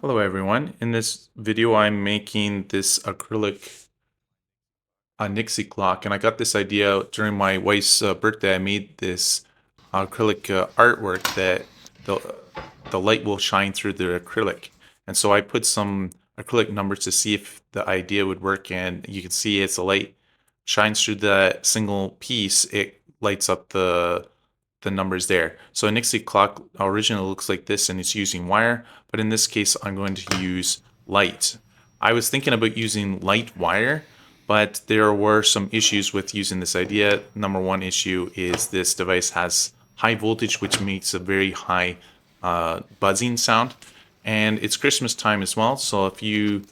Hello everyone. In this video I'm making this acrylic Nixie clock, and I got this idea during my wife's birthday. I made this acrylic artwork that the light will shine through the acrylic. And so I put some acrylic numbers to see if the idea would work, and you can see as the light shines through the single piece, it lights up the numbers there. So a Nixie clock originally looks like this, and it's using wire, but in this case I'm going to use light. I was thinking about using light wire, but there were some issues with using this idea. Number one issue is this device has high voltage, which makes a very high buzzing sound, and it's Christmas time as well. So if you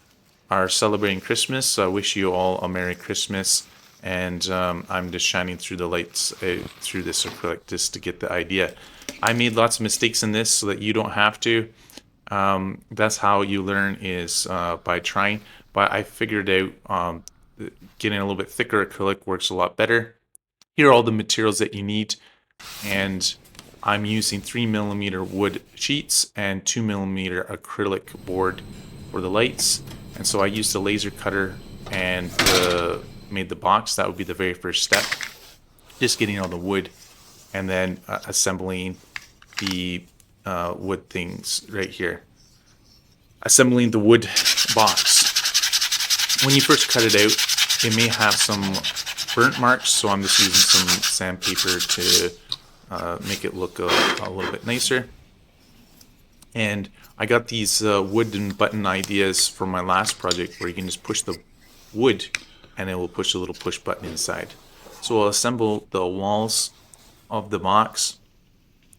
are celebrating Christmas, I wish you all a Merry Christmas. And I'm just shining through the lights through this acrylic just to get the idea. I made lots of mistakes in this so that you don't have to. That's how you learn, is by trying. But I figured out getting a little bit thicker acrylic works a lot better. Here are all the materials that you need, and I'm using 3mm wood sheets and 2mm acrylic board for the lights. And so I used a laser cutter and made the box. That would be the very first step. Just getting all the wood and then assembling the wood things right here. Assembling the wood box. When you first cut it out, it may have some burnt marks, so I'm just using some sandpaper to make it look a little bit nicer. And I got these wooden button ideas from my last project where you can just push the wood and it will push a little push button inside. So I'll assemble the walls of the box,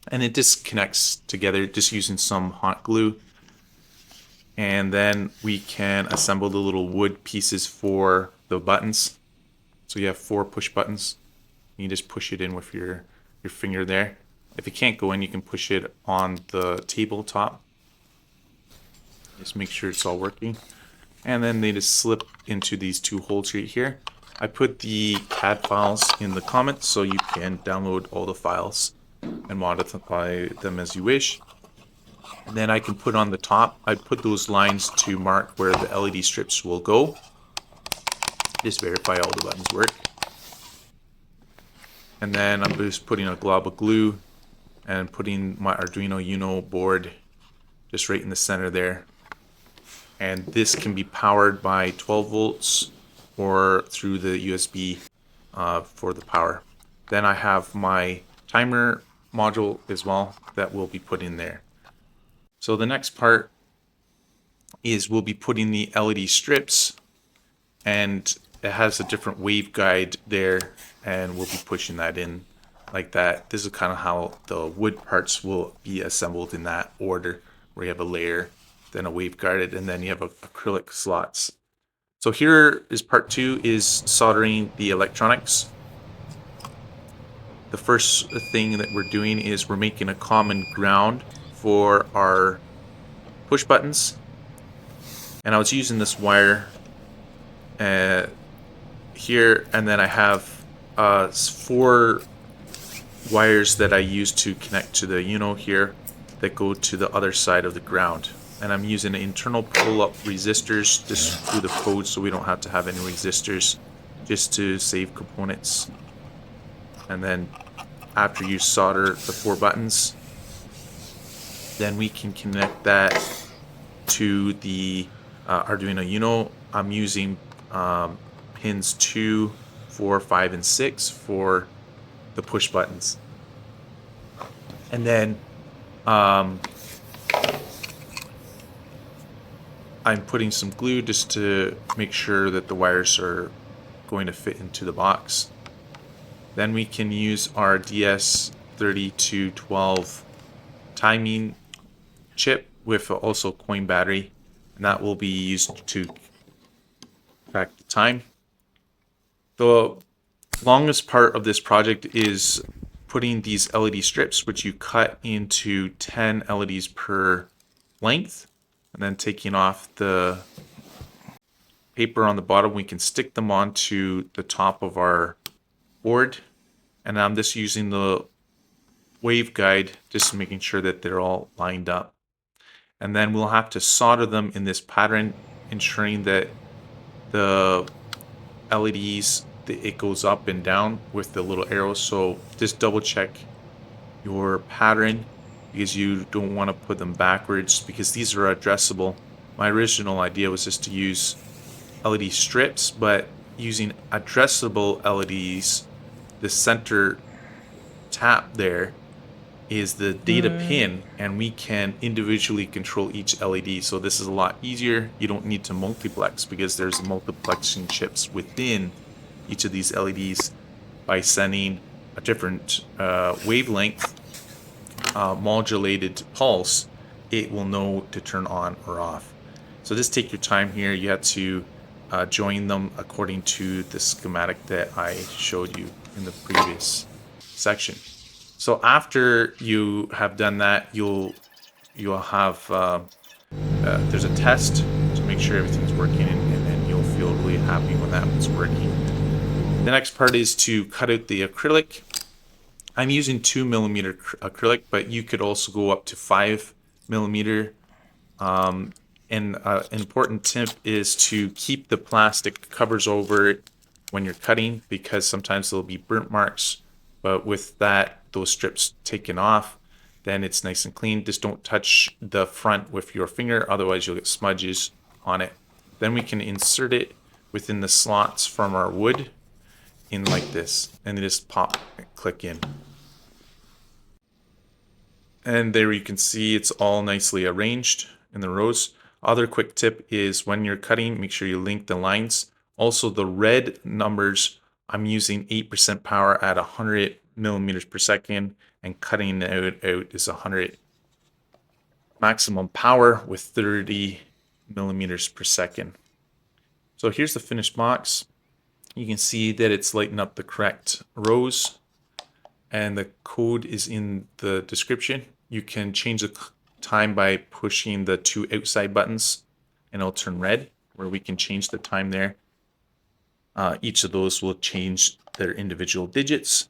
and it just connects together just using some hot glue. And then we can assemble the little wood pieces for the buttons. So you have 4 push buttons. You just push it in with your finger there. If it can't go in, you can push it on the tabletop. Just make sure it's all working. And then they just slip into these 2 holes right here. I put the CAD files in the comments so you can download all the files and modify them as you wish. And then I can put on the top, I put those lines to mark where the LED strips will go. Just verify all the buttons work. And then I'm just putting a glob of glue and putting my Arduino Uno board just right in the center there. And this can be powered by 12 volts or through the USB for the power. Then I have my timer module as well that we'll be put in there. So the next part is we'll be putting the LED strips, and it has a different waveguide there, and we'll be pushing that in like that. This is kind of how the wood parts will be assembled, in that order, where you have a layer, then a waveguarded, and then you have acrylic slots. So here is part 2, is soldering the electronics. The first thing that we're doing is we're making a common ground for our push buttons. And I was using this wire here, and then I have 4 wires that I use to connect to the Uno here that go to the other side of the ground. And I'm using internal pull-up resistors just through the code, so we don't have to have any resistors, just to save components. And then after you solder the 4 buttons, then we can connect that to the Arduino Uno. I'm using pins 2, 4, 5, and 6 for the push buttons. And then I'm putting some glue just to make sure that the wires are going to fit into the box. Then we can use our DS3212 timing chip with also coin battery, and that will be used to track the time. The longest part of this project is putting these LED strips, which you cut into 10 LEDs per length, and then taking off the paper on the bottom, we can stick them onto the top of our board. And I'm just using the waveguide, just making sure that they're all lined up. and then we'll have to solder them in this pattern, ensuring that the LEDs, it goes up and down with the little arrows. So just double check your pattern, because you don't want to put them backwards, because these are addressable. My original idea was just to use LED strips, but using addressable LEDs, the center tap there is the data pin, and we can individually control each LED. So this is a lot easier. You don't need to multiplex, because there's multiplexing chips within each of these LEDs. By sending a different wavelength modulated pulse, it will know to turn on or off. So just take your time here. You have to join them according to the schematic that I showed you in the previous section. So after you have done that, you'll have there's a test to make sure everything's working, and then you'll feel really happy when that's working. The next part is to cut out the acrylic. I'm using 2mm acrylic, but you could also go up to 5mm. And an important tip is to keep the plastic covers over it when you're cutting, because sometimes there'll be burnt marks. But with those strips taken off, then it's nice and clean. Just don't touch the front with your finger, otherwise you'll get smudges on it. Then we can insert it within the slots from our wood in like this, and just pop and click in. And there you can see it's all nicely arranged in the rows. Other quick tip is when you're cutting, make sure you link the lines. Also, the red numbers, I'm using 8% power at 100 millimeters per second, and cutting it out is 100 maximum power with 30 millimeters per second. So here's the finished box. You can see that it's lighting up the correct rows, and the code is in the description. You can change the time by pushing the 2 outside buttons, and it'll turn red, where we can change the time there. Each of those will change their individual digits.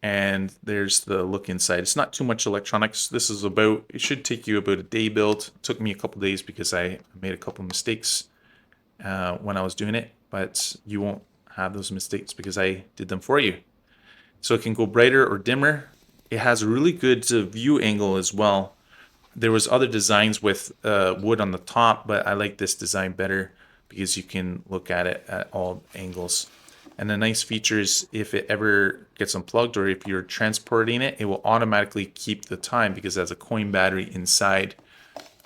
And there's the look inside. It's not too much electronics. This is it should take you about a day build. It took me a couple days because I made a couple mistakes when I was doing it, but you won't have those mistakes because I did them for you. So it can go brighter or dimmer. It has a really good view angle as well. There was other designs with wood on the top, but I like this design better because you can look at it at all angles. And the nice feature is if it ever gets unplugged, or if you're transporting it, it will automatically keep the time because it has a coin battery inside.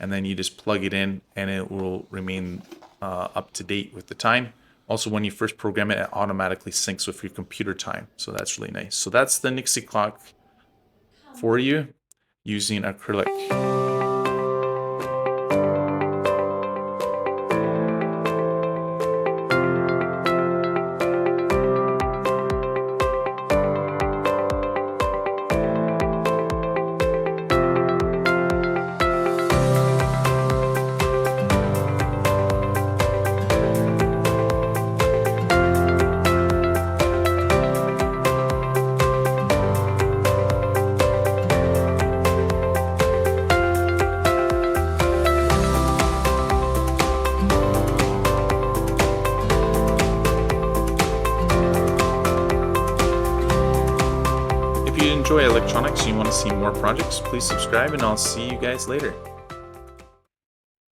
And then you just plug it in and it will remain up to date with the time. Also, when you first program it, it automatically syncs with your computer time. So that's really nice. So that's the Nixie Clock for you using acrylic. If you enjoy electronics and you want to see more projects, please subscribe, and I'll see you guys later.